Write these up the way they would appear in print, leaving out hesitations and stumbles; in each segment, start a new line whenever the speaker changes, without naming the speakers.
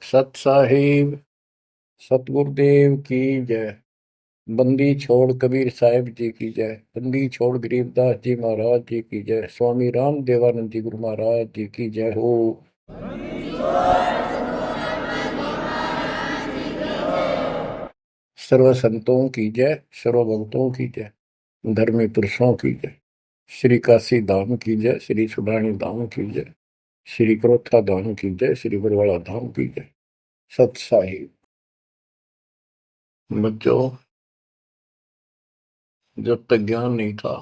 सत साहिब सतगुरुदेव की जय। बंदी छोड़ कबीर साहिब जी की जय। बंदी छोड़ गरीबदास जी महाराज जी की जय। स्वामी राम देवानंद जी गुरु महाराज जी की जय हो। सर्व संतों की जय, सर्व भक्तों की जय, धर्मी पुरुषों की जय। श्री काशी धाम की जय, श्री सुडानी धाम की जय, श्री क्रोथा धाम की जय, श्री बरवाड़ा धाम की जय। सत साहिब। बच्चों, जब तक ज्ञान नहीं था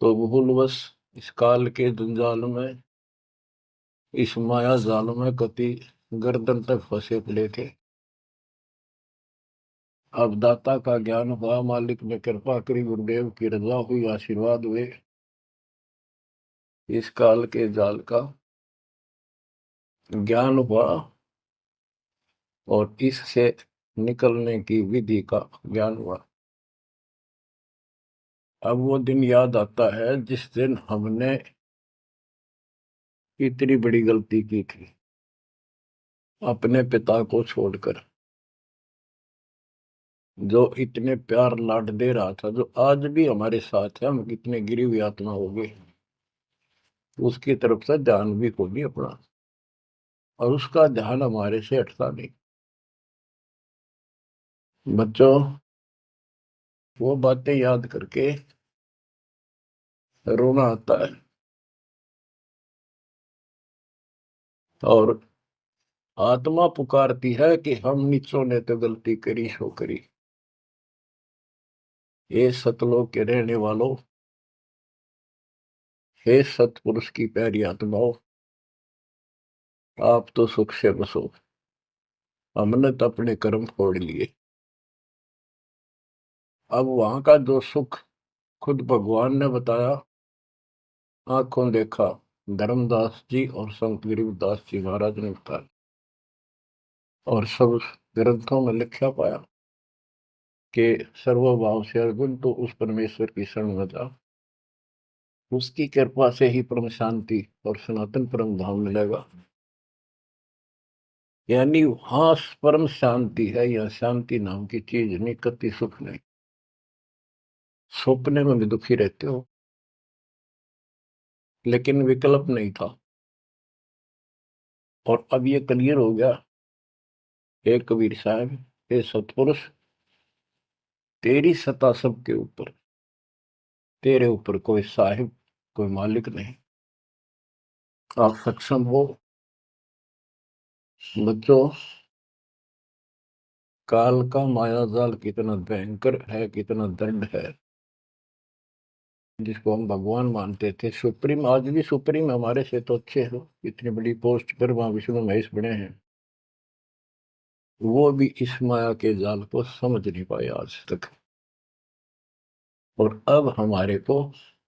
तो भूलवश इस काल के जंजाल में, इस माया जाल में कति गर्दन तक फंसे पड़े थे। अब दाता का ज्ञान हुआ, मालिक ने कृपा करी, गुरुदेव की रजा हुई, आशीर्वाद हुए। इस काल के जाल का ज्ञान हुआ और इससे निकलने की विधि का ज्ञान हुआ। अब वो दिन याद आता है जिस दिन हमने इतनी बड़ी गलती की थी, अपने पिता को छोड़कर, जो इतने प्यार लाड दे रहा था, जो आज भी हमारे साथ है। हम कितने गिरी हुई आत्मा हो गए, उसकी तरफ से ध्यान भी खो दिया अपना, और उसका ध्यान हमारे से हटता नहीं। बच्चों, वो बातें याद करके रोना आता है। और आत्मा पुकारती है कि हम नीचों ने तो गलती करी सो करी। हे सतलोक के रहने वालों, हे सतपुरुष की प्यारी आत्माओं, आप तो सुख से बसो। हमने तो अपने कर्म फोड़ लिए। अब वहां का जो सुख खुद भगवान ने बताया, आंखों देखा, धर्मदास जी और संत गरीबदास जी महाराज ने बताया, और सब ग्रंथों में लिखा पाया कि सर्वभाव से अर्जुन तो उस परमेश्वर की शरण में जा, उसकी कृपा से ही परम शांति और सनातन परम धाम मिलेगा। यानी वहां परम शांति है, या शांति नाम की चीज नहीं, कति सुख नहीं। सपने में भी दुखी रहते हो, लेकिन विकल्प नहीं था। और अब ये क्लियर हो गया। हे कबीर साहब, हे सतपुरुष, तेरी सत्ता सबके ऊपर, तेरे ऊपर कोई साहिब, कोई मालिक नहीं। आप सक्षम हो। बच्चों, काल का माया जाल कितना भयंकर है, कितना दंड है। जिसको हम भगवान मानते थे, सुप्रीम, आज भी सुप्रीम हमारे से तो अच्छे हो, इतनी बड़ी पोस्ट पर वहां विष्णु महेश बने हैं, वो भी इस माया के जाल को समझ नहीं पाए आज तक। और अब हमारे को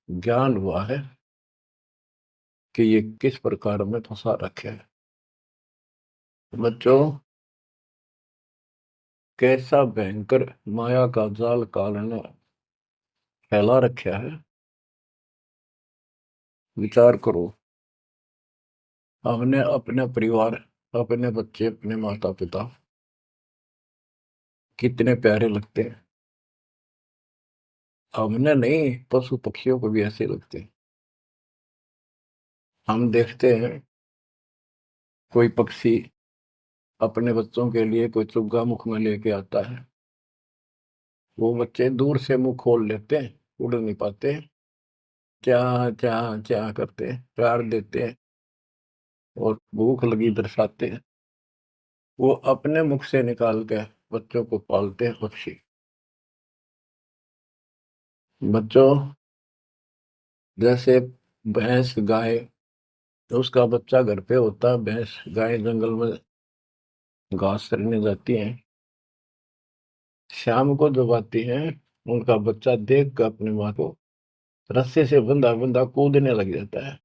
ज्ञान हुआ है कि ये किस प्रकार में फंसा रखे है। बच्चों, कैसा भयंकर माया का जाल काल ने फैला रखा है, विचार करो। हमने अपने परिवार, अपने बच्चे, अपने माता पिता कितने प्यारे लगते हैं। हमने नहीं, पशु पक्षियों को भी ऐसे लगते हैं। हम देखते हैं कोई पक्षी अपने बच्चों के लिए कोई चुग्गा मुख में लेके आता है, वो बच्चे दूर से मुंह खोल लेते हैं, उड़ नहीं पाते, क्या क्या क्या करते हैं, प्यार देते हैं और भूख लगी दर्शाते हैं। वो अपने मुख से निकाल के बच्चों को पालते हैं पक्षी। बच्चों, जैसे भैंस गाय, तो उसका बच्चा घर पे होता है, भैंस गाय जंगल में घास चरने जाती हैं, शाम को जब आती हैं, उनका बच्चा देख कर अपनी माँ को रस्से से बंधा बंधा कूदने लग जाता है।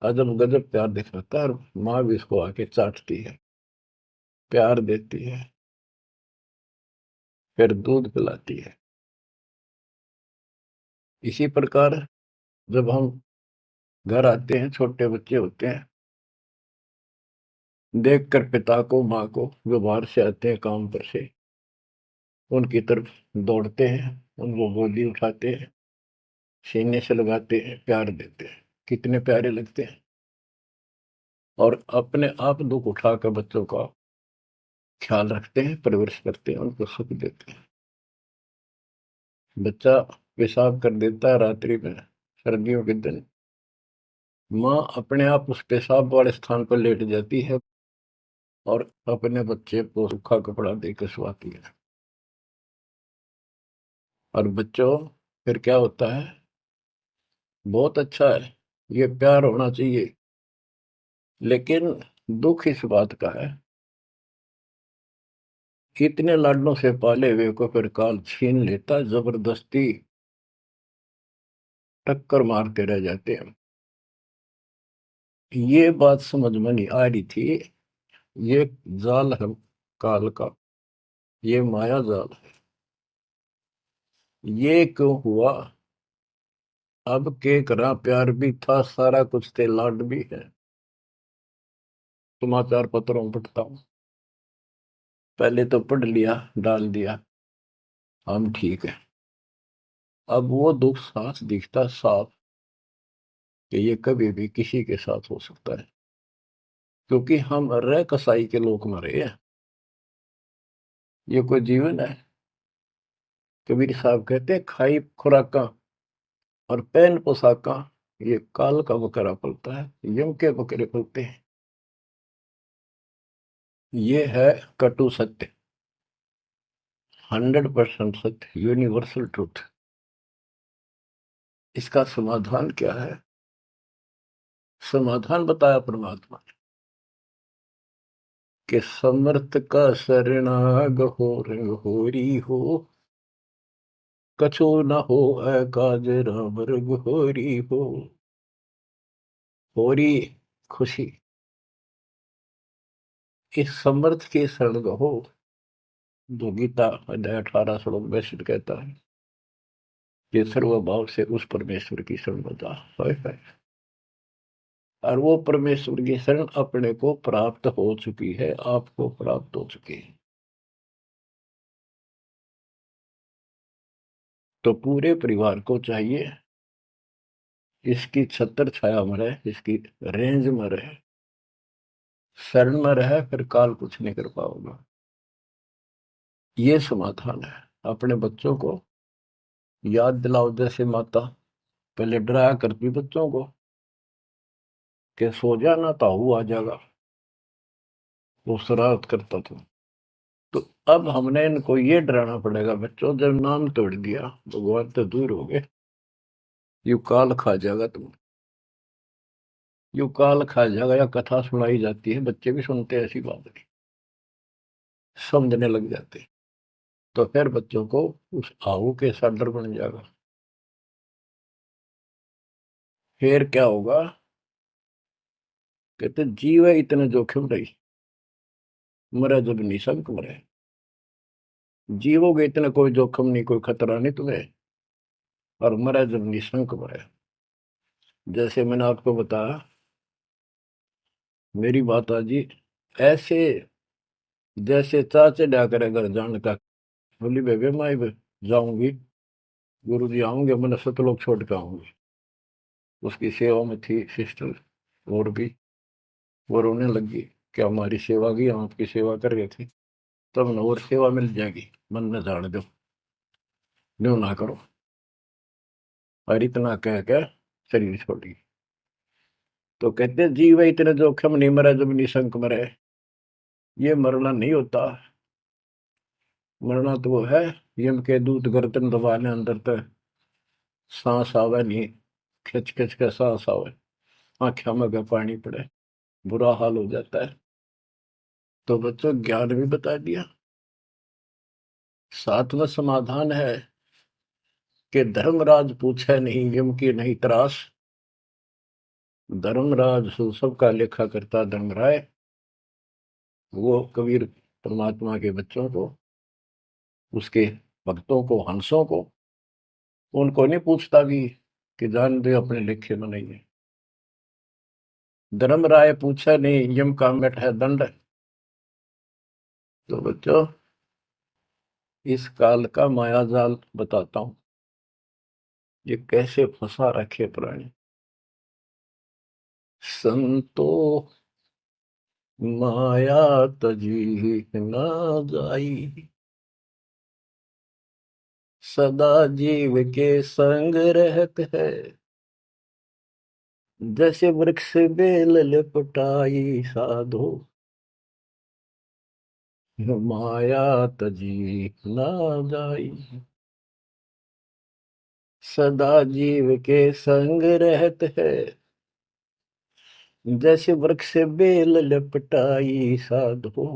अजब गजब प्यार दिखाता है, और माँ भी इसको आके चाटती है, प्यार देती है, फिर दूध पिलाती है। इसी प्रकार जब हम घर आते हैं, छोटे बच्चे होते हैं, देखकर पिता को माँ को जो बाहर से आते हैं काम पर से, उनकी तरफ दौड़ते हैं, उनको गोदी उठाते हैं, सीने से लगाते हैं, प्यार देते हैं, कितने प्यारे लगते हैं। और अपने आप दुख उठाकर बच्चों का ख्याल रखते हैं, परवरिश करते हैं, उनको सुख देते हैं। बच्चा पेशाब कर देता है रात्रि में, सर्दियों के दिन, माँ अपने आप उस पेशाब वाले स्थान पर लेट जाती है और अपने बच्चे को सूखा कपड़ा देकर सुलाती है। और बच्चों, फिर क्या होता है? बहुत अच्छा है, ये प्यार होना चाहिए। लेकिन दुख इस बात का है, इतने लाडलों से पाले हुए को फिर काल छीन लेता, जबरदस्ती टक्कर मारते रह जाते हैं। ये बात समझ में नहीं आ रही थी। ये जाल है काल का, ये माया जाल है। ये क्यों हुआ? अब के करा, प्यार भी था, सारा कुछ थे, लाड भी है। समाचार पत्रों में पढ़ता हूं, पहले तो पढ़ लिया, डाल दिया, हम ठीक है। अब वो दुख साफ दिखता साफ कि ये कभी भी किसी के साथ हो सकता है, क्योंकि हम रह कसाई के लोग मरे हैं। ये कोई जीवन है? कबीर साहब कहते हैं, खाई खुराका और पहन पोशाका, ये काल का बकरा पलता है, यम के बकरे पलते हैं। ये है कटु सत्य, 100% सत्य, यूनिवर्सल ट्रूथ। इसका समाधान क्या है? समाधान बताया परमात्मा ने कि समर्थ का शरणाग हो रंग होरी हो, कछु न हो काज राम रंग होरी हो। होरी खुशी, इस समर्थ के शरण हो, जो गीता अध्याय 18 श्लोक 62 कहता है कि सर्वभाव से उस परमेश्वर की शरण में जा। और वो परमेश्वर की शरण अपने को प्राप्त हो चुकी है, आपको प्राप्त हो चुकी है। तो पूरे परिवार को चाहिए इसकी छत्र छाया में रहे, इसकी रेंज में रहे, शरण में रहे, फिर काल कुछ नहीं कर पाओगे। ये समाधान है। अपने बच्चों को याद दिलाओ, जैसे माता पहले डराया करती बच्चों को कि सो जाना, ताऊ आ जाएगा, वो शरारत करता था। तो अब हमने इनको ये डराना पड़ेगा, बच्चों जब नाम तोड़ दिया, भगवान तो दूर हो गए, यू काल खा जाएगा तुम, यू काल खा जाएगा। या कथा सुनाई जाती है, बच्चे भी सुनते हैं, ऐसी बात नहीं, समझने लग जाते हैं। तो फिर बच्चों को उस आहू के साथ डर बन जाएगा। फिर क्या होगा? कहते जीव है इतने जोखिम रही, मरे जब निशंक मरे। जीवोगे इतना कोई जोखिम नहीं, कोई खतरा नहीं तुम्हें, और मरे जब निशंक मरे। जैसे मैंने आपको बताया, मेरी बात जी ऐसे, जैसे चाचे डा करे घर जान का, बोली बेबे मैं जाऊंगी, गुरु जी आऊंगे, मैंने सतलोक छोड़ के आऊंगी। उसकी सेवा में थी सिस्टर, और भी वो रोने लगी कि हमारी सेवा की, हम आपकी सेवा कर रहे थे, तब न और सेवा मिल जाएगी, मन में जान दो, न्यू ना करो। और इतना कह के शरीर छोड़ी। तो कहते जीव इतने जोखिम नहीं, मरे जब निशंक मरे। ये मरना नहीं होता, मरना तो वो है, यम के दूत गर्दन दबाने अंदर तक सांस आवे नहीं, खिंच खिंच के सांस आवे, आंखों में का पानी पड़े, बुरा हाल हो जाता है। तो बच्चों, ज्ञान भी बता दिया, साथ में समाधान है कि धर्मराज पूछे नहीं, यम की नहीं त्रास। धर्मराज सबका लेखा करता धर्मराय, वो कबीर परमात्मा के बच्चों को, उसके भक्तों को, हंसों को, उनको नहीं पूछता भी कि जान दे अपने लेखे में नहीं है। धर्मराय पूछा नहीं, यम का मिट है दंड। तो बच्चों, इस काल का माया जाल बताता हूं, ये कैसे फंसा रखे प्राणी। संतो माया तजी न जाई, सदा जीव के संग रहत है, जैसे वृक्ष बेल लिपटाई साधो, माया तजी न जाई। सदा जीव के संग रहत है, जैसे वृक्ष बेल लिपटाई साधो,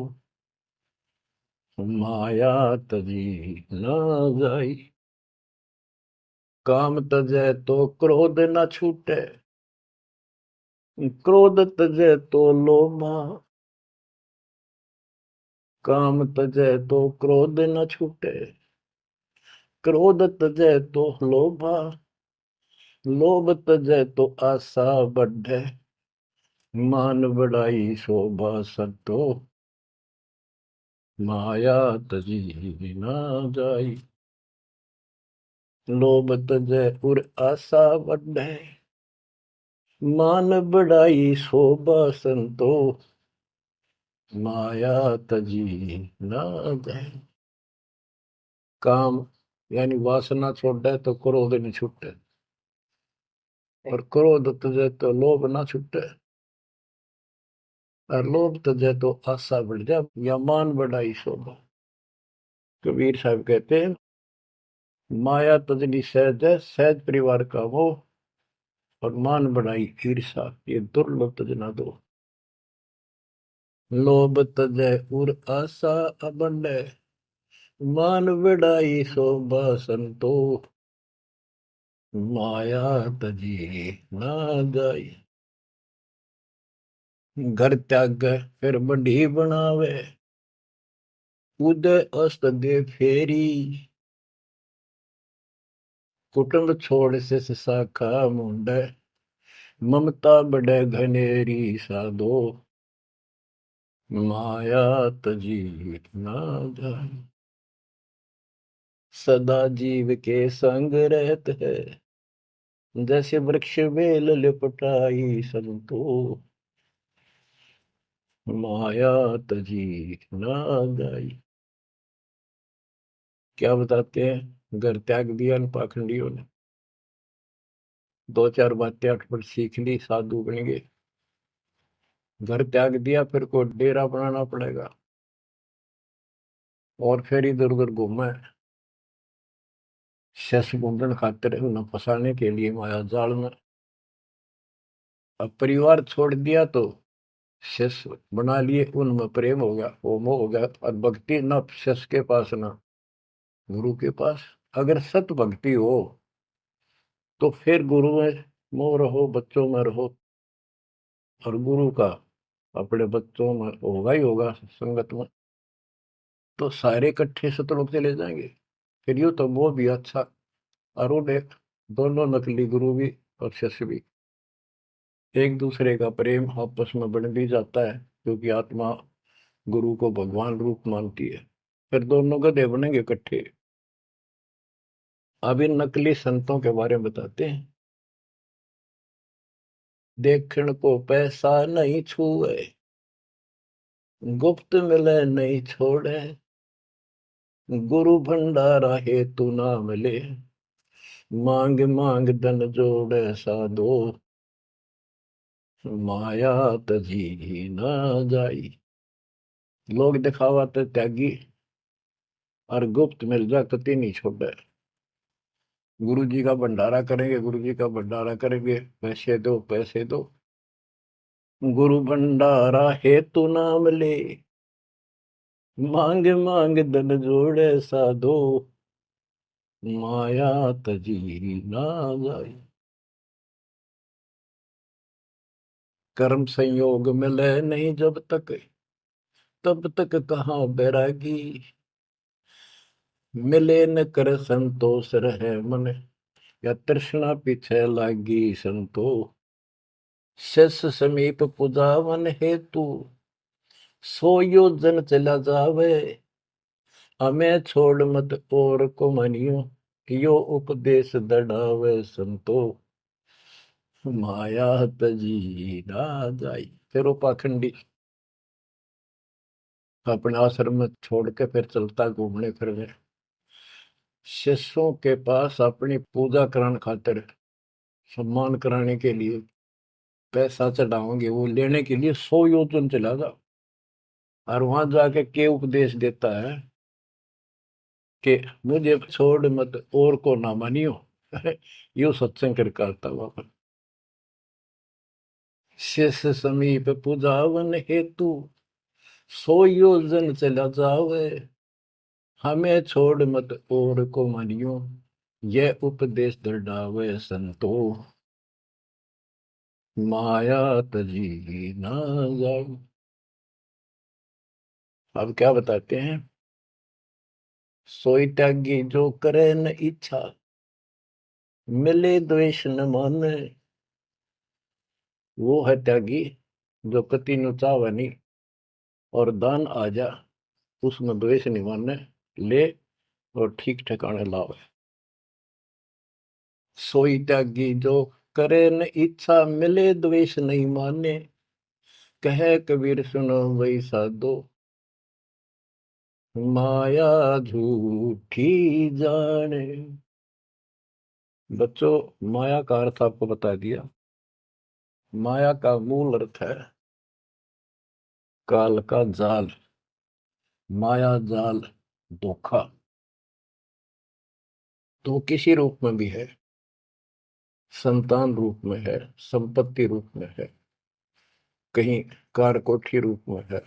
माया तजी न जाई। काम तजै तो क्रोध न छूटे, क्रोध तजै तो लोभा। काम तजै तो क्रोध न छूटे, क्रोध तजै तो लोभा। लोभ तजै तो आशा बढ़े, मान बढ़ाई शोभा संतो, माया तजी न जाई। लोभ तजै उर आशा बढ़े, मान बढ़ाई शोभा संतो, माया तजी न जाई। काम यानी वासना छोड़े तो क्रोध नहीं छूटे, और क्रोध तजे तो लोभ ना छूटे, और लोभ तजे तो आशा बढ़ जाए या मान बढ़ाई शोभा। कबीर साहब कहते हैं, माया तजनी सहज है, सहज परिवार का वो, और मान बढ़ाई ईर्षा, ये दुर्लभ तजना दो। लोभ तजय उर आशा अबंडे, मान बढ़ाई शोभा संतो, माया तजी ना जाई। घर त्याग फिर बढ़ी बनावे, उदय अस्त दे फेरी। कुटुंब छोड़ से शाखा मुंडे, ममता बढ़े घनेरी साधो, माया तजी ना जाए। सदा जीव के संग रहत है, जैसे वृक्ष बेल लिपटाई संतो, माया तजी ना जाई। क्या बताते हैं, घर त्याग दिया इन पाखंडियों ने, दो चार बातें अटपट सीख ली, साधु बन गए। घर त्याग दिया, फिर को डेरा बनाना पड़ेगा, और फिर इधर उधर घूमे, शस घूमने खातिर उन्हें फंसाने के लिए माया जाल में। अब परिवार छोड़ दिया तो शस बना लिए, उनमें प्रेम हो गया, वो मोह हो गया, और भक्ति न शस के पास ना गुरु के पास। अगर सत भक्ति हो तो फिर गुरु में मोह रहो, बच्चों में रहो, और गुरु का अपने बच्चों में होगा ही होगा संगत में, तो सारे इकट्ठे सतलोक चले जाएंगे। फिर यूं तो वो भी अच्छा, और वो देख, दोनों नकली गुरु भी और शिष्य भी, एक दूसरे का प्रेम आपस में बढ़ भी जाता है, क्योंकि आत्मा गुरु को भगवान रूप मानती है। फिर दोनों गधे बनेंगे इकट्ठे। अब इन नकली संतों के बारे में बताते हैं। देखण को पैसा नहीं छुए, गुप्त मिले नहीं छोड़े, गुरु भंडारा हेतु ना मिले, मांग मांग धन जोड़े साधो, माया तजी ना जाई। लोग दिखावा तो त्यागी, और गुप्त मिल जा कति नहीं छोड़े। गुरु जी का भंडारा करेंगे, गुरु जी का भंडारा करेंगे, पैसे दो पैसे दो, गुरु भंडारा हेतु नाम ले, मांग मांग धन जोड़े साधो, माया तजी ना जाई। कर्म संयोग मिले नहीं जब तक, तब तक कहाँ बैरागी, मिले न कर संतोष रहे मन, या तृष्णा पीछे लागी संतो, शिष्य समीप पुजावन हेतु, सो योजन चला जावे। हमें छोड़ मत और को मनियो, यो उपदेश दढ़ावे संतो। माया तजी ना जाई। फिर वो पाखंडी अपने आश्रम में छोड़ के फिर चलता घूमने फिरने, शिष्यों के पास अपनी पूजा कराने खातिर, सम्मान कराने के लिए, पैसा चढ़ाओगे वो लेने के लिए 100 योजन चला जा। और वहां जाके के उपदेश देता है कि मुझे छोड़ मत और को ना मानियो। यो सत्संग कर करता हुआ शिष्य समीप पुजावन हेतु, 100 योजन चला जावे। हमें छोड़ मत और को मानियो, यह उपदेश दृढ़ावे संतो। माया तजी ना जाए। अब क्या बताते हैं, सोई त्यागी जो करे न इच्छा, मिले द्वेष न माने। वो है त्यागी जो कति नु चावे नहीं, और दान आ जा उसमें द्वेष नहीं माने, ले और ठीक ठिकाने लावे। सोई त्यागी जो करे न इच्छा, मिले द्वेष नहीं माने। कहे कबीर सुनो वही साधो, माया झूठी जाने। बच्चों, माया का अर्थ आपको बता दिया। माया का मूल अर्थ है काल का जाल, माया जाल, धोखा। तो किसी रूप में भी है, संतान रूप में है, संपत्ति रूप में है, कहीं कार कोठी रूप में है,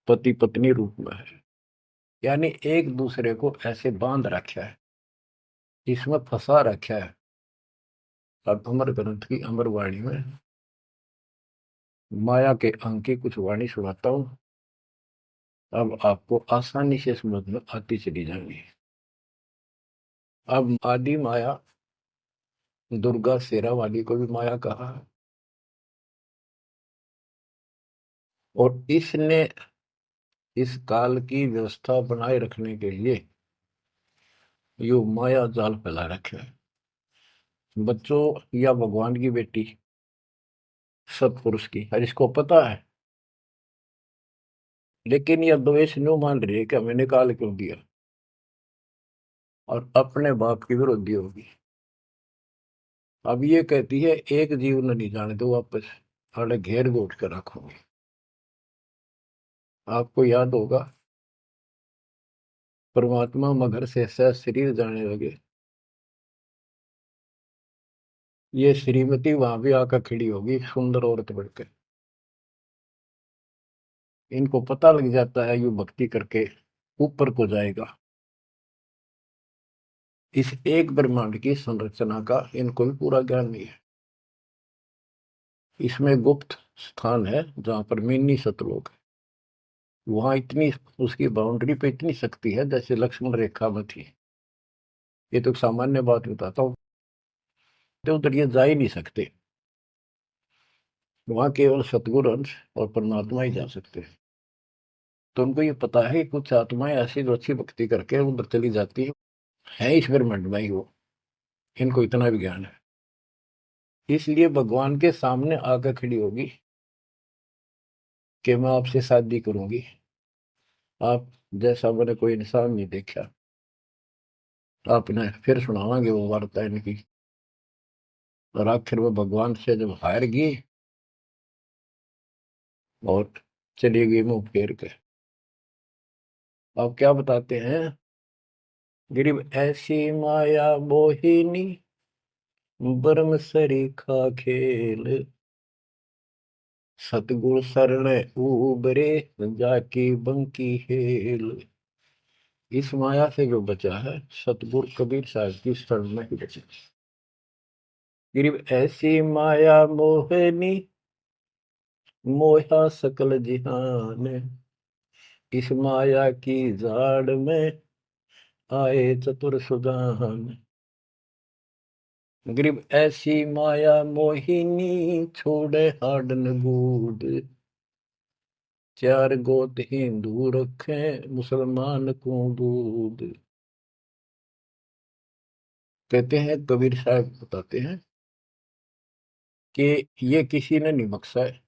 पति पत्नी रूप में है। यानी एक दूसरे को ऐसे बांध रखा है, इसमें फंसा रखा है। अब अमर ग्रंथ की अमर वाणी में माया के अंक की कुछ वाणी सुनाता हूं। अब आपको आसानी से समझ में आती चली जाएंगी। अब आदि माया, दुर्गा शेरा वाली को भी माया कहा है, और इसने इस काल की व्यवस्था बनाए रखने के लिए यो माया जाल फैला रखे है। बच्चों, या भगवान की बेटी सतपुरुष की हर इसको पता है, लेकिन यह द्वेष न्यू मान रही है कि हमें निकाल क्यों दिया, और अपने बाप की विरोधी होगी। अब ये कहती है एक जीव न नहीं जाने दो वापस, अरे घेर घोट कर रखोगे। आपको याद होगा, परमात्मा मगर से सह शरीर जाने लगे, ये श्रीमती वहां भी आकर खड़ी होगी सुंदर औरत बढ़कर। इनको पता लग जाता है यू भक्ति करके ऊपर को जाएगा। इस एक ब्रह्मांड की संरचना का इनको भी पूरा ज्ञान नहीं है। इसमें गुप्त स्थान है जहां पर मिनी सतलोक है। वहां इतनी, उसकी बाउंड्री पे इतनी शक्ति है जैसे लक्ष्मण रेखा में थी। ये तो सामान्य बात बताता हूँ, तो उधर ये जा ही नहीं सकते। वहां केवल सतगुरु अंश और परमात्मा ही जा सकते हैं। तो उनको ये पता है कि कुछ आत्माएं ऐसी जो अच्छी भक्ति करके उधर चली जाती है इस ब्रह्मांड में ही वो, इनको इतना भी ज्ञान है। इसलिए भगवान के सामने आकर खड़ी होगी कि मैं आपसे शादी करूंगी, आप जैसा मैंने कोई इंसान नहीं देखा। आपने फिर सुनावांगे वो वार्ता इनकी। और आखिर में भगवान से जब हार गई और चली गई मुंह फेर के। अब क्या बताते हैं, गरीब ऐसी माया मोहिनी, बरम सरीखा खेल। सतगुर शरण उबरे, जाकी बंकी हेल। इस माया से जो बचा है, सतगुरु कबीर साहब की शरण में ही बचा। गरीब ऐसी माया मोहिनी, मोहा सकल जिहान। इस माया की जाड़ में आए चतुर सुजान। गरीब ऐसी माया मोहिनी छोड़े हाडन बूढ़, चार गोत हिंदू रखे मुसलमान को दूध। कहते हैं, कबीर साहब बताते हैं कि ये किसी ने नहीं बख्शा है,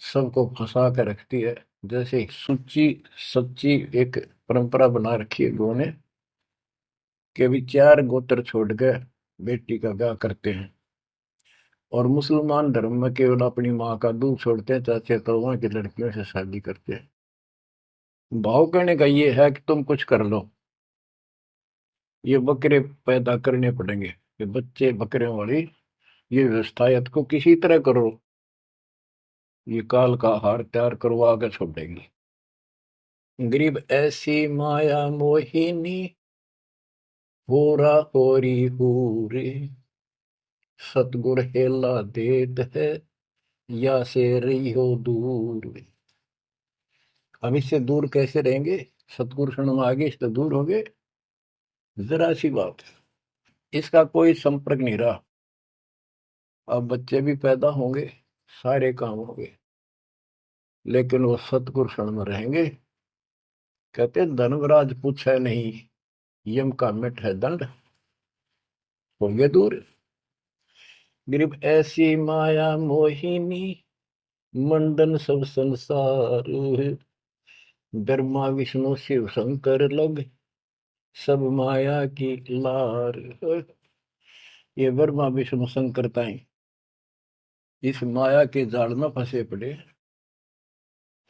सबको फंसा कर रखती है। जैसे सुच्ची सच्ची एक परंपरा बना रखी है लोगों ने कि भी चार गोत्र छोड़ के बेटी का ब्याह करते हैं, और मुसलमान धर्म में केवल अपनी माँ का दूध छोड़ते हैं, चाचे तो वहां की लड़कियों से शादी करते हैं। भाव कहने का ये है कि तुम कुछ कर लो, ये बकरे पैदा करने पड़ेंगे, ये बच्चे बकरियों वाली ये व्यवस्था को किसी तरह करो, ये काल का हार तैयार करवा के छोड़ेंगे। गरीब ऐसी माया मोहिनी होरा होरी हूरे, सतगुर हेला देत है या से रही हो दूर। हम इससे दूर कैसे रहेंगे? सतगुरु शरण में आगे इससे दूर हो गए, जरा सी बात, इसका कोई संपर्क नहीं रहा। अब बच्चे भी पैदा होंगे, सारे काम होंगे, लेकिन वो सतगुरु शरण में रहेंगे। कहते धर्मराज पूछे नहीं, यम का मिट है दंड, होंगे दूर। गरीब ऐसी माया मोहिनी मंडन सब संसार, ब्रह्मा विष्णु शिव शंकर लग सब माया की लार। ये ब्रह्मा विष्णु शंकर ताई इस माया के जाल में फंसे पड़े।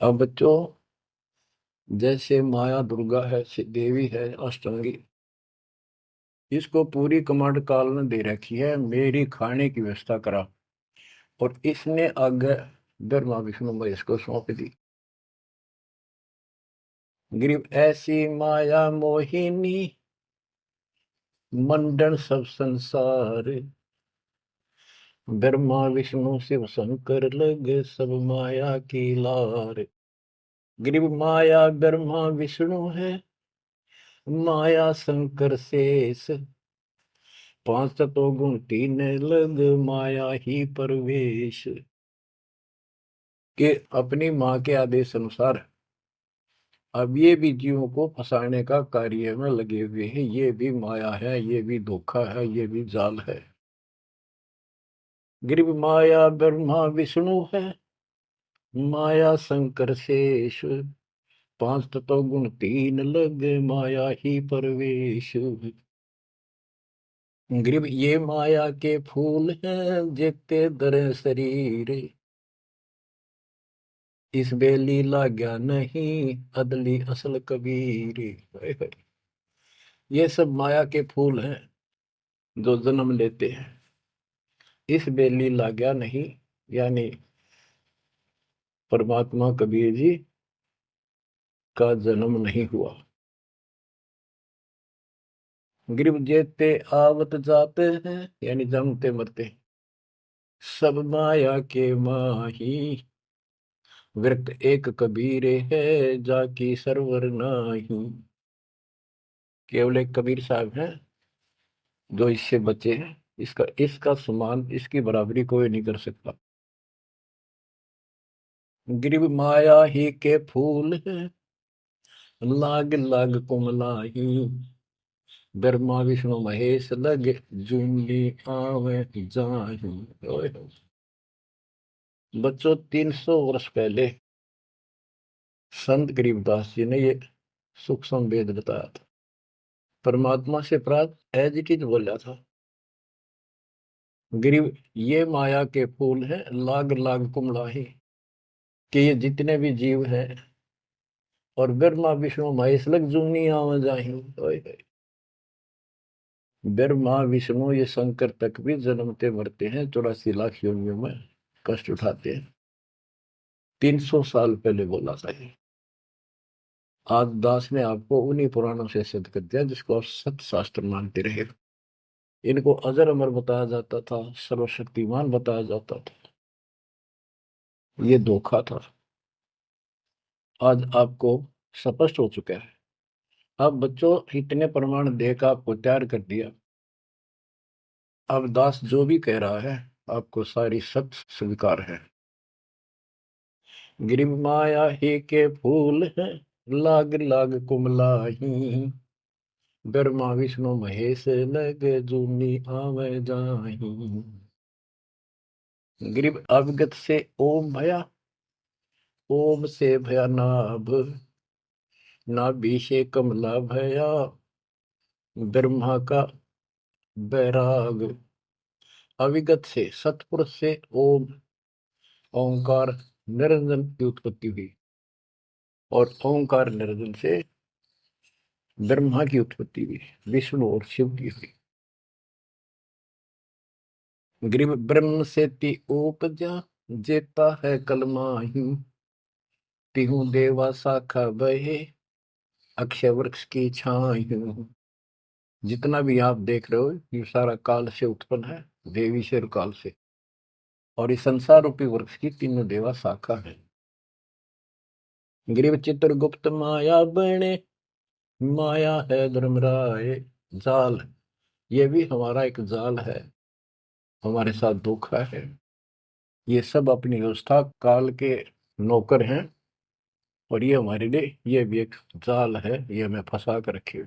अब बच्चों, जैसे माया दुर्गा है, देवी है अष्टांगी, इसको पूरी कमांड काल ने दे रखी है, मेरी खाने की व्यवस्था करा, और इसने आगे ब्रह्मा विष्णु महेश को सौंप दी। गरीब ऐसी माया मोहिनी मंडन सब संसार, ब्रह्मा विष्णु शिव शंकर लगे सब माया की लार। गरीब माया ब्रह्मा विष्णु है, माया शंकर शेष, पांच तत्व गुण तीन लग माया ही परवेश। के अपनी माँ के आदेश अनुसार अब ये भी जीवों को फंसाने का कार्य में लगे हुए हैं। ये भी माया है, ये भी धोखा है, ये भी जाल है। गरीब माया ब्रह्मा विष्णु है, माया शंकर शेष, पांच तत्व गुण तीन लग माया ही परवेश। गरीब ये माया के फूल हैं जेते दर शरीर, इस बेली लाग्या नहीं अदली असल कबीर। ये सब माया के फूल हैं जो जन्म लेते हैं, इस बेली लाग्या नहीं, यानी परमात्मा कबीर जी का जन्म नहीं हुआ। गरीब जेते आवत जाते हैं, यानी जन्मते मरते, सब माया के माही, व्यक्त एक कबीर है जाकी सरवर नाही। केवल एक कबीर साहब हैं जो इससे बचे हैं, इसका इसका समान, इसकी बराबरी कोई नहीं कर सकता। गरीब माया ही के फूल है, लाग लाग कुमलाही, ब्रह्मा विष्णु महेश लग जूंगी आवे जाही। ओए होए। बच्चों, 300 वर्ष पहले संत गरीबदास जी ने ये सूक्ष्म वेद बताया था, परमात्मा से प्राप्त एज इट इज बोला था। गरीब ये माया के फूल हैं, लाग लाग कुमलाही, कि ये जितने भी जीव हैं, और ब्रह्मा विष्णु महेश लग जूनी आवा जाही। ओए होए। ब्रह्मा विष्णु ये शंकर तक भी जन्मते मरते हैं, 84 लाख योनियों में कष्ट उठाते हैं। 300 साल पहले बोला था ये। आज दास ने आपको उन्हीं पुराणों से सिद्ध कर दिया जिसको आप सत्य शास्त्र मानते रहे। इनको अजर अमर बताया जाता था, सर्वशक्तिमान बताया जाता था, ये धोखा था। आज आपको स्पष्ट हो चुका है। अब बच्चों, इतने प्रमाण देकर आपको तैयार कर दिया, अब दास जो भी कह रहा है आपको सारी सच स्वीकार है। गिरि माया ही के फूल है, लाग लाग कुमलाही, ब्रह्मा विष्णु महेश लगे जूनी आवे जाही। गिरिव अवगत से ओम भया, ओम से भया नाभ, नाभि से कमला भया, ब्रह्मा का बैराग। अविगत से सतपुरुष से ओम ओंकार निरंजन की उत्पत्ति हुई, और ओंकार निरंजन से ब्रह्मा की उत्पत्ति हुई, विष्णु और शिव की हुई। ग्रीव ब्रह्म से ति उपजा, जेता है कलमाही, तिहु देवा शाखा बहे, अक्षय वृक्ष की छाई। जितना भी आप देख रहे हो ये सारा काल से उत्पन्न है, देवी से और काल से, और इस संसार रूपी वृक्ष की तीनों देवा शाखा है। ग्रीव चित्रगुप्त माया बने, माया है धर्मराय जाल, ये भी हमारा एक जाल है, हमारे साथ धोखा है। ये सब अपनी व्यवस्था काल के नौकर हैं, और ये हमारे लिए ये भी एक जाल है, ये हमें फंसा कर रखे हुए।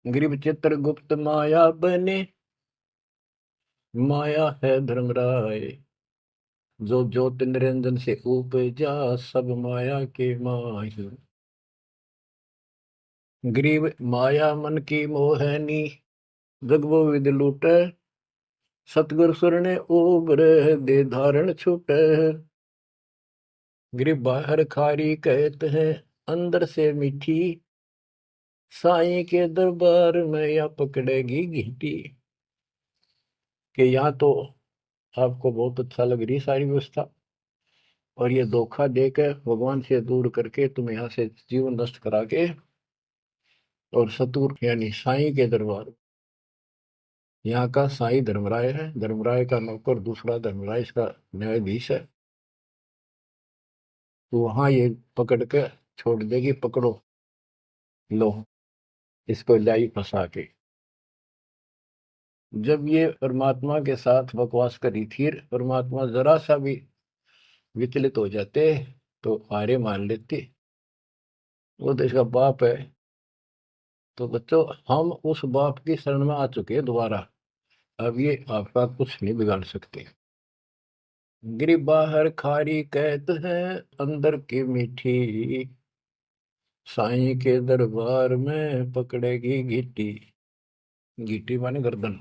ग्रीव चित्रगुप्त माया बने, माया है धर्मराय, जो ज्योति निरंजन से उपजा, सब माया के माही। ग्रीव माया मन की मोहनी, जग वो विद लूटे, सतगुर सुर ने उबर दे धारण छूटे। ग्रीव बाहर खारी कहते हैं, अंदर से मीठी, साईं के दरबार में या पकड़ेगी घीटी। कि यहाँ तो आपको बहुत अच्छा लग रही सारी व्यवस्था, और ये धोखा देकर भगवान से दूर करके तुम यहाँ से जीवन नष्ट करा के, और सतुर यानी साईं के दरबार, यहाँ का साईं धर्मराय है, धर्मराय का नौकर दूसरा धर्मराय इसका न्यायाधीश है, तो वहां ये पकड़ के छोड़ देगी, पकड़ो लो इसको लाई फंसा के। जब ये परमात्मा के साथ बकवास करी थी, परमात्मा जरा सा भी विचलित हो जाते तो हारे मान लेते, वो तो इसका बाप है। तो बच्चों हम उस बाप की शरण में आ चुके हैं दोबारा, अब ये आपका कुछ नहीं बिगाड़ सकते। गिरी बाहर खारी कहत है, अंदर की मीठी, साईं के दरबार में पकड़ेगी घीटी। घीटी माने गर्दन।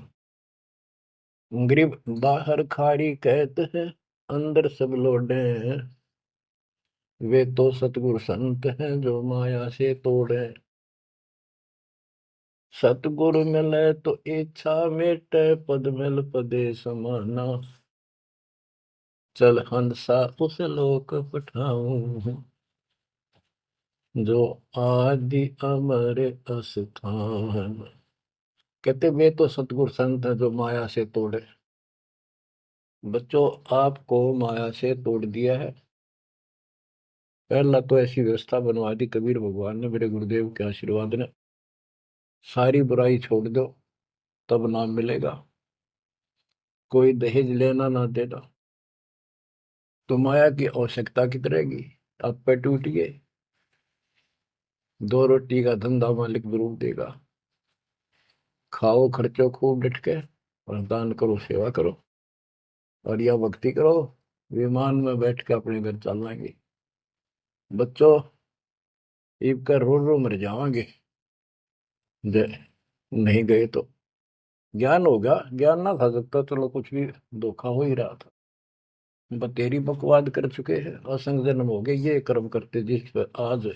ग्रीब बाहर खारी कहत है, अंदर सब लोडे, वे तो सतगुरु संत हैं जो माया से तोड़े। सतगुरु मिले तो इच्छा मेटे, पद मिल पदे समाना, चल हंसा उस लोक पठाऊं, जो आदि अमर अस्थान। कहते वे तो सतगुरु संत हैं जो माया से तोड़े। बच्चों आपको माया से तोड़ दिया है। पहला तो ऐसी व्यवस्था बनवा दी कबीर भगवान ने, मेरे गुरुदेव के आशीर्वाद ने, सारी बुराई छोड़ दो तब नाम मिलेगा, कोई दहेज लेना ना देना, तो माया की आवश्यकता कितनी रहेगी। आप पे टूटिए, दो रोटी का धंधा मालिक जरूर देगा, खाओ खर्चो खूब डट के, और दान करो सेवा करो, और यह भक्ति करो, विमान में बैठ के अपने घर चल जाएंगे। बच्चों ईब कर रो रो मर जाओगे, नहीं गए तो ज्ञान होगा, ज्ञान ना था सकता, चलो कुछ भी धोखा हो ही रहा था। बतेरी बकवाद कर चुके हैं, असंग जन्म हो गए, ये कर्म करते जिस पर आज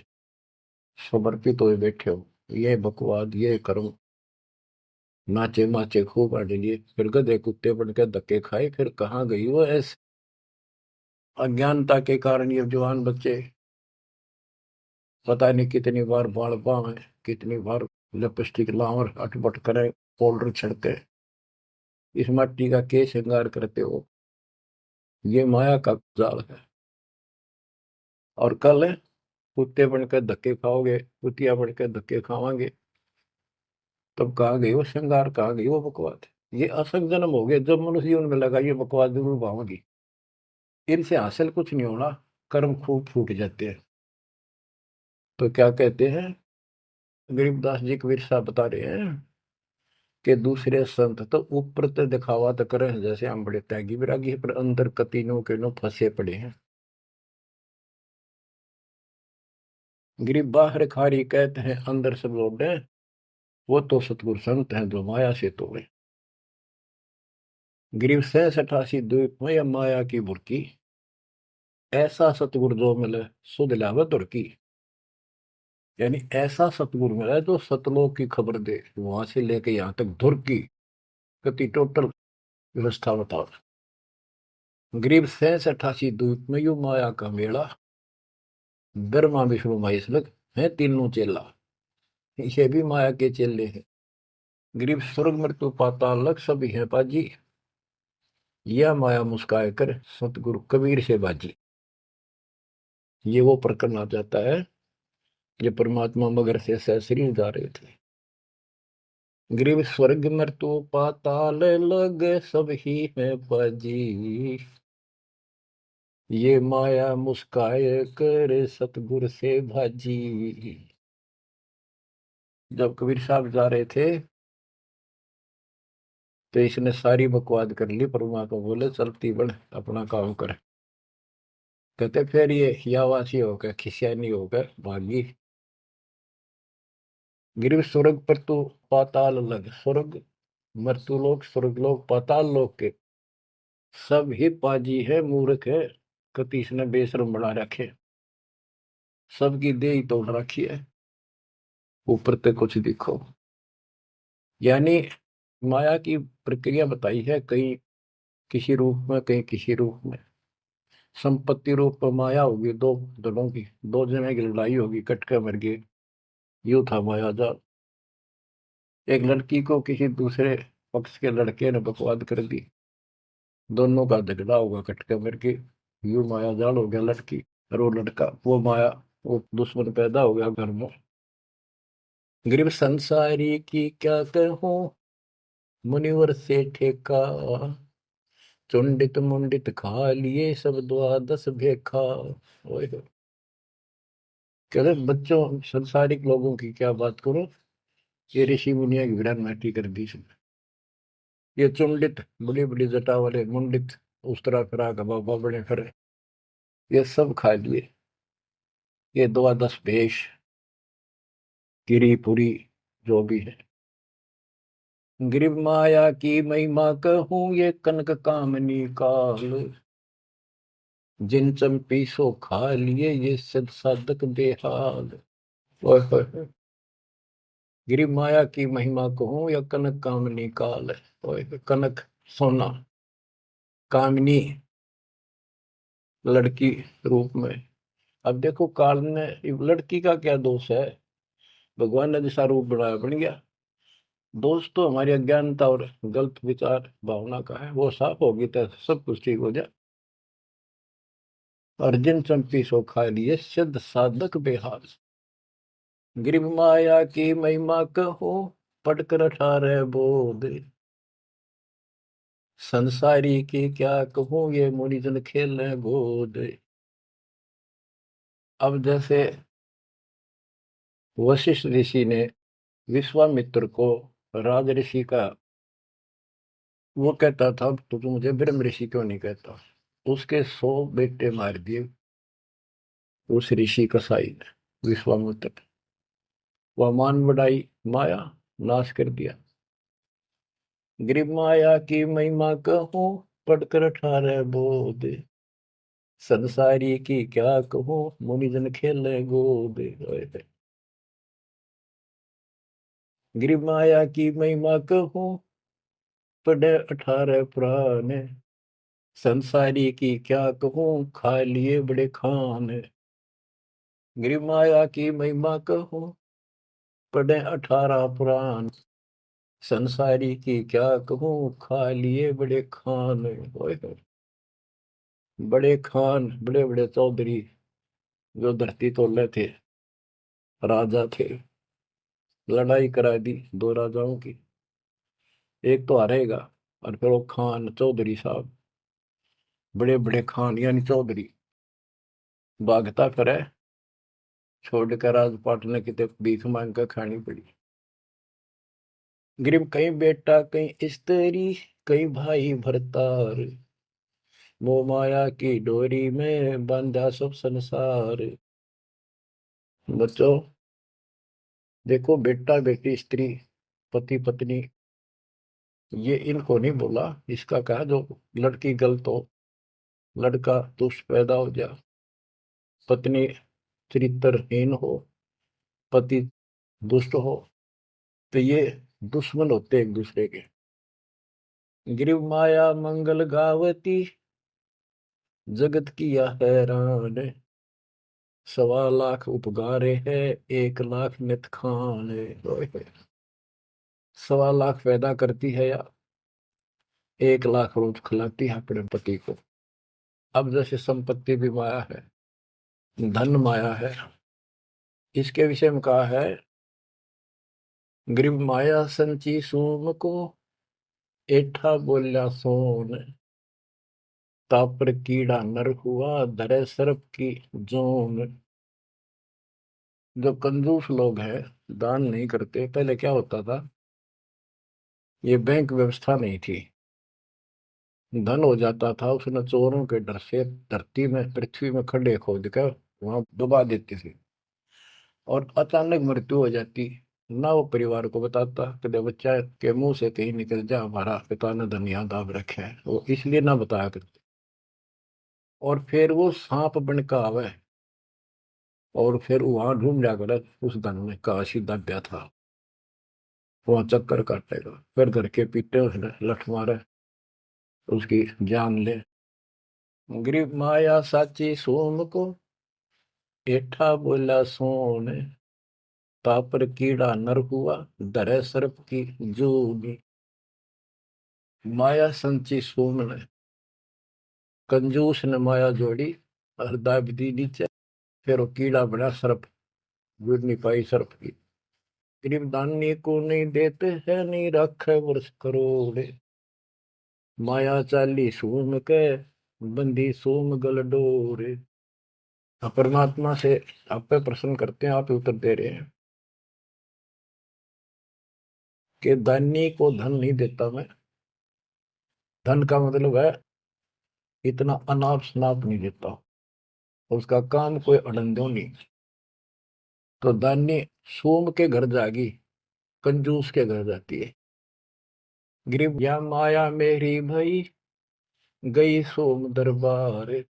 समर्पित हुए बैठे हो, ये बकवाद ये कर्म, नाचे माचे खूब आटे लिए, फिर गधे कुत्ते बन के धक्के खाए, फिर कहाँ गई वो ऐसे अज्ञानता के कारण। ये जवान बच्चे पता नहीं कितनी बार बाल पावे, कितनी बार लिपस्टिक लावर अटपट करे, पाउडर छिड़के, इस मट्टी का के श्रृंगार करते हो, ये माया का जाल है। और कल कुत्ते बनकर धक्के खाओगे, कुतिया बनकर धक्के खावांगे, तब कहाँ गई वो श्रृंगार, कहाँ गई वो बकवाद। ये असंग जन्म हो गया। जब मनुष्य जीवन में लगा ये बकवास जरूर पाऊंगी, इनसे हासिल कुछ नहीं होना, कर्म खूब फूट जाते हैं। तो क्या कहते हैं, गरीबदास जी कबीर साहब बता रहे हैं कि दूसरे संत तो ऊपर तो दिखावा तो करें जैसे हम बड़े त्यागी विरागी, पर अंदर कतीनों के नो फंसे पड़े हैं। गरीब बाहर खारी कहते हैं अंदर सब लोग हैं, वो तो सतगुरु संत हैं जो माया से तोड़े। गरीब 87 द्वीप में या माया की बुरकी, ऐसा सतगुरु जो मिले सुध लावे तुर्की। यानी ऐसा सतगुरु मिला जो सतलोक की खबर दे, वहां से लेके यहाँ तक धुर की गति टोटल व्यवस्था बताओ। गरीब 87 द्वीप में यू माया का मेला, ब्रह्मा विष्णु महेश लग है तीनों चेला, ये भी माया के चेले हैं। गरीब स्वर्ग मृत्यु पाताल लग सभी है पाजी, यह माया मुस्काए कर सतगुरु कबीर से बाजी। ये वो प्रकरण आ जाता है ये परमात्मा मगर से सहसरी जा रहे थे। गरीब स्वर्ग मृत्यु पाताल लग सब ही है पाजी, ये माया मुस्काए कर सतगुरु से भाजी। जब कबीर साहब जा रहे थे तो इसने सारी बकवाद कर ली, परमात्मा को बोले चलती बढ़ अपना काम कर। कहते फिर ये हियावासी होकर खिसियानी होकर भागी। गिरव स्वर्ग पर तू पाताल लग, स्वर्ग मृत्यु लोक स्वर्ग लोक पाताल लोक के सब ही पाजी है मूर्ख है, कतीस ने बेशरम बना रखे, सबकी दे ही तोड़ रखी है, ऊपर तक कुछ दिखो। यानी माया की प्रक्रिया बताई है, कहीं किसी रूप में कहीं किसी रूप में। संपत्ति रूप में माया होगी दो दलों की, दो जने की लड़ाई होगी, कट के मर गए, यूं था माया जाल। एक लड़की को किसी दूसरे पक्ष के लड़के ने बकवाद कर दी, दोनों का झगड़ा होगा कट के मर के, यूं माया जाल हो गया लड़की और वो लड़का, वो माया वो दुश्मन पैदा हो गया घर में। गरीब संसारी की क्या कहूं मुनिवर से ठेका, चुंडित मुंडित खा लिए सब द्वादश भेखा। ओए होए। कहते बच्चों संसारिक लोगों की क्या बात करूं, ये ऋषि मुनिया की विरान माटी कर दी इसने। ये चुंडित बड़ी बड़ी जटा वाले मुंडित उस तरह फिरा का बाबा बड़े फिर, ये सब खा लिए, ये द्वादश भेष गिरी पुरी जो भी है। गिरिव माया की महिमा कहूं ये कनक कामनी काल, जिन चंपी सो खा लिए ये सिद्ध साधक बेहाल। ओए होए होए। गिरिव माया की महिमा कहूं या कनक कामनी काल, ओए होए, कनक सोना, कामनी लड़की रूप में। अब देखो काल ने लड़की का क्या दोष है, भगवान ने जैसा रूप बनाया बन गया। दोष तो हमारी अज्ञानता और गलत विचार भावना का है, वो साफ होगी तो सब कुछ ठीक हो जाए। अर्जुन चंपी सो खा लिए सिद्ध साधक बेहाल, गिरिव माया की महिमा कहो पढ़कर 18 बोध, संसारी की क्या कहूं ये मुनिजन खेल गोद। अब जैसे वशिष्ठ ऋषि ने विश्वामित्र को राज ऋषि का, वो कहता था तो तू मुझे ब्रह्म ऋषि क्यों नहीं कहता, उसके 100 बेटे मार दिए उस ऋषि कसाई ने विश्वामित्र। वह मान बढ़ाई माया, नाश कर दिया। गिरिव माया की महिमा कहूं पढ़कर 18 बोध, संसारी की क्या कहूं मुनिजन खेले गोद। गिरिव माया की महिमा कहूं पढ़े 18 पुराण, संसारी की क्या कहूं खा लिए बड़े खान। गिरिव माया की महिमा कहूं पढ़े 18 पुराण, संसारी की क्या कहूं खा लिए बड़े खान। ओए होए। बड़े खान बड़े बड़े चौधरी जो धरती तोड़े थे, राजा थे, लड़ाई करा दी दो राजाओं की, एक तो हारेगा। और फिर वो खान चौधरी साहब, बड़े बड़े खान यानी चौधरी, भागता करे, छोड़ कर राजपाट ने कितने भीख मांग कर खानी पड़ी। गरीब कहीं बेटा कहीं स्त्री, कहीं भाई भरतार, मोह माया की डोरी में बांधा सब संसार। बच्चों देखो, बेटा बेटी स्त्री पति पत्नी, ये इनको नहीं बोला। इसका कहा जो लड़की गलत हो, लड़का दुष्ट पैदा हो जा, पत्नी चरित्रहीन हो, पति दुष्ट हो, तो ये दुश्मन होते एक दूसरे के। गिरिव माया मंगल गावती, जगत किया हैरान, 1.25 लाख उपगारे है, 1 लाख नित खान। 1.25 लाख पैदा करती है या 1 लाख रोज खिलाती है अपने पति को। अब जैसे संपत्ति भी माया है, धन माया है, इसके विषय में कहा है, गरीब माया संची सूम को, एठा बोल्या सोन, तापर कीड़ा नर हुआ, धरे सर्प की जोन। जो कंजूस लोग हैं, दान नहीं करते, पहले क्या होता था, ये बैंक व्यवस्था नहीं थी, धन हो जाता था उसने चोरों के डर से धरती में पृथ्वी में खड्डे खोद कर वहां डुबा देती थी, और अचानक मृत्यु हो जाती, ना वो परिवार को बताता, कदे बच्चा के मुंह से कहीं निकल जा हमारा पिता ने धन याद दाब रखे है, वो इसलिए ना बताया करते। और फिर वो सांप बन का आवे, और फिर वहां ढूंढ जा कर उस धन में काशी दब्या था, वहां चक्कर काटेगा, फिर घर के पीटे उसने लठ मारे, उसकी जान ले। गरीब माया साची सोम को, एठा बोला सोन, तापर कीड़ा नर हुआ, धरे सर्प की जूनी। माया संची सोम ने, कंजूस ने माया जोड़ी और दाब दी नीचे, फिर वो कीड़ा बना सर्प, जुड़ नहीं पाई सर्प की। गरीब दानी को नहीं देते है, नहीं रखे वर्ष करोड़, माया चाली सोम के, बंदी सोम गल डोर। परमात्मा से आप पे प्रश्न करते हैं, आप ही उत्तर दे रहे हैं कि दानी को धन नहीं देता मैं। धन का मतलब है इतना अनाप शनाप नहीं देता, उसका काम कोई अड़ंदो नहीं। तो दानी सोम के घर जागी, कंजूस के घर जाती है। गरीब या माया मेरी भई, गई सोम दरबार,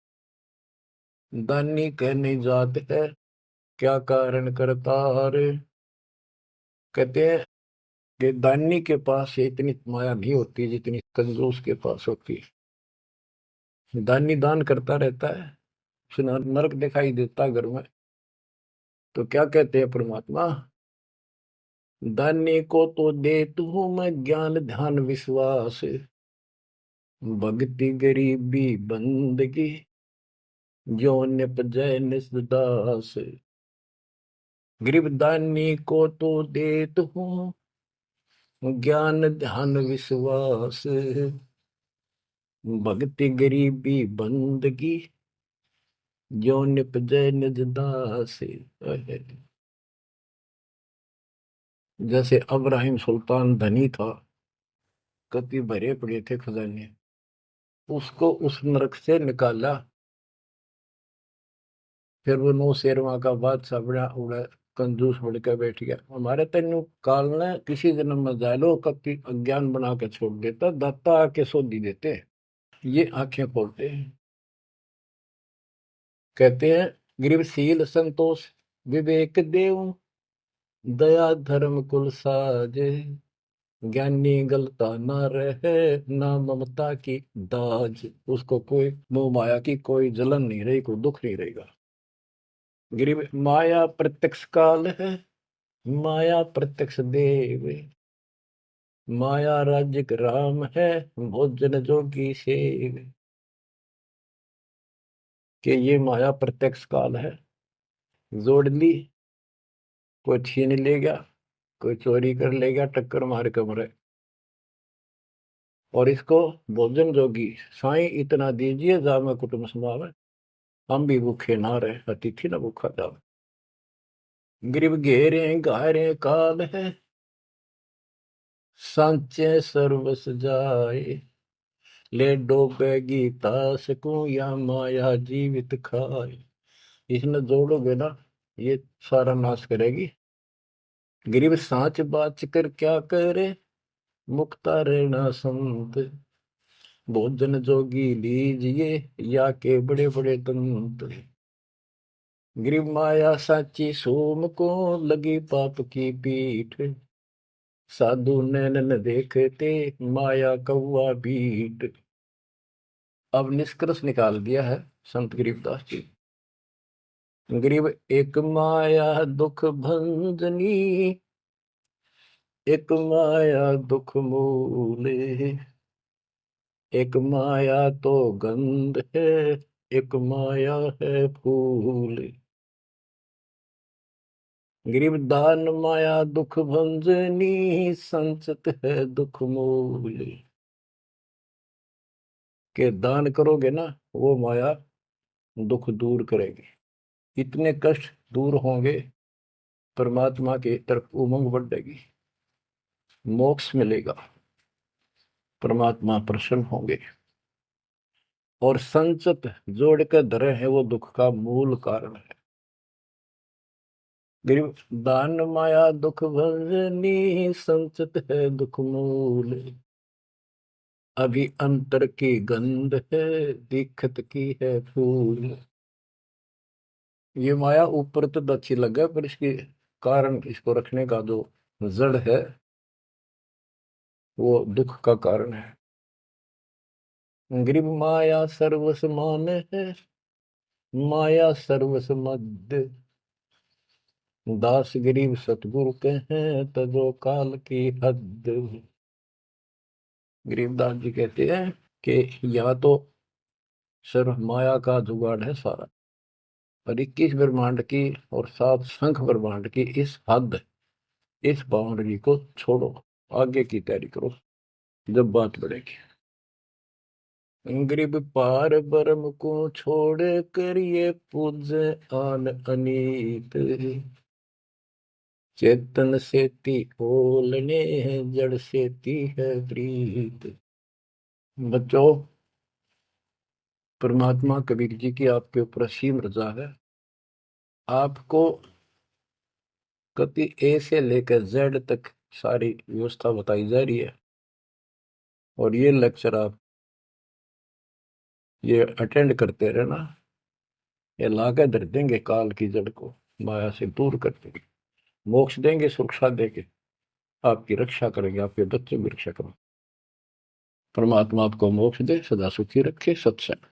दानी कहने जात है, क्या कारण करतार। कहते हैं कि दानी के पास इतनी माया नहीं होती जितनी कंजूस के पास होती है। दानी दान करता रहता है, उसे नरक दिखाई देता घर में। तो क्या कहते हैं परमात्मा, दानी को तो देता हूं मैं ज्ञान ध्यान विश्वास, भक्ति गरीबी बंदगी, जो निपजय निसदास। गरीब दानी को तो देता हूँ ज्ञान ध्यान विश्वास, भक्ति गरीबी बंदगी, जो निपजय निज दास। जैसे अब्राहिम सुल्तान धनी था, कति भरे पड़े थे खजाने, उसको उस नरक से निकाला, फिर वो नौ शेरवा का बादशाह बड़ा उड़ा, कंजूस बन के बैठ गया। हमारे तेन काल ने किसी जन्म में जालो कति अज्ञान बना के छोड़ देता, दाता आके सोधी देते, ये आंखें खोलते हैं। कहते हैं गरीबशील संतोष विवेक देव, दया धर्म कुल साजे, ज्ञानी गलता ना रहे, ना ममता की दाज। उसको कोई मोह माया की कोई जलन नहीं रही, कोई दुख नहीं रहेगा। गरीब माया प्रत्यक्ष काल है, माया प्रत्यक्ष देव, माया राज्य राम है, भोजन जोगी सेव। कि ये माया प्रत्यक्ष काल है, जोड़ ली, कोई छीन ले गया, कोई चोरी कर ले गया, टक्कर मार के मरे। और इसको भोजन जोगी साईं इतना दीजिए जामे कुटुंब समावे, हम भी भूखे ना रहे अतिथि न भूखा जावे। गिरब घेरे घारे काल है, सांचे सर्वस जाए, ले डोबेगी तास को या माया जीवित खाए। इसने जोड़ोगे ना ये सारा नाश करेगी। गरीब सांच बाच कर क्या करे, मुक्ता रहना संत, भोजन जोगी लीजिए या के बड़े बड़े दंत। गरीब माया साची सोम को लगी पाप की पीठ, साधु नैन न देखते माया कौवा बीट। अब निष्कर्ष निकाल दिया है संत गरीबदास जी। गरीब एक माया दुख भंजनी, एक माया दुख मूले, एक माया तो गंध है, एक माया है फूल। गरीब दान माया दुख भंजनी, संचत है दुख मूल। के दान करोगे ना वो माया दुख दूर करेगी, इतने कष्ट दूर होंगे, परमात्मा की तरफ उमंग बढ़ेगी, मोक्ष मिलेगा, परमात्मा प्रसन्न होंगे। और संचत जोड़ कर धरे है वो दुख का मूल कारण है। गरीब दान माया दुख भंजनी, संचत है दुख मूल। अभी अंतर की गंध है, दिखत की है फूल। ये माया ऊपर तो अच्छी लगे पर इसके कारण, इसको रखने का जो जड़ है वो दुख का कारण है। गरीब माया सर्वस मान है, माया सर्वस मद, दास गरीब सतगुरु के हैं तजो काल की हद। गरीबदास जी कहते हैं कि या तो सिर्फ माया का जुगाड़ है सारा, और 21 ब्रह्मांड की और 7 शंख ब्रह्मांड की इस हद, इस बाउंड्री को छोड़ो, आगे की तैयारी करो जब बात बढ़ेगी। गरीब पार ब्रह्म को छोड़ करिए पूज आन अनीत, चेतन सेती ओलने जड़ सेती है प्रीत। बच्चों, परमात्मा कबीर जी की आपके ऊपर असीम रजा है। आपको कति ए से लेकर जेड तक सारी व्यवस्था बताई जा रही है, और ये लेक्चर आप ये अटेंड करते रहना, ये लाकर धर देंगे काल की जड़ को, माया से दूर कर देंगे, मोक्ष देंगे, सुरक्षा देंगे, आपकी रक्षा करेंगे, आपके बच्चे की रक्षा करेंगे। परमात्मा आपको मोक्ष दे, सदा सुखी रखे। सत्संग।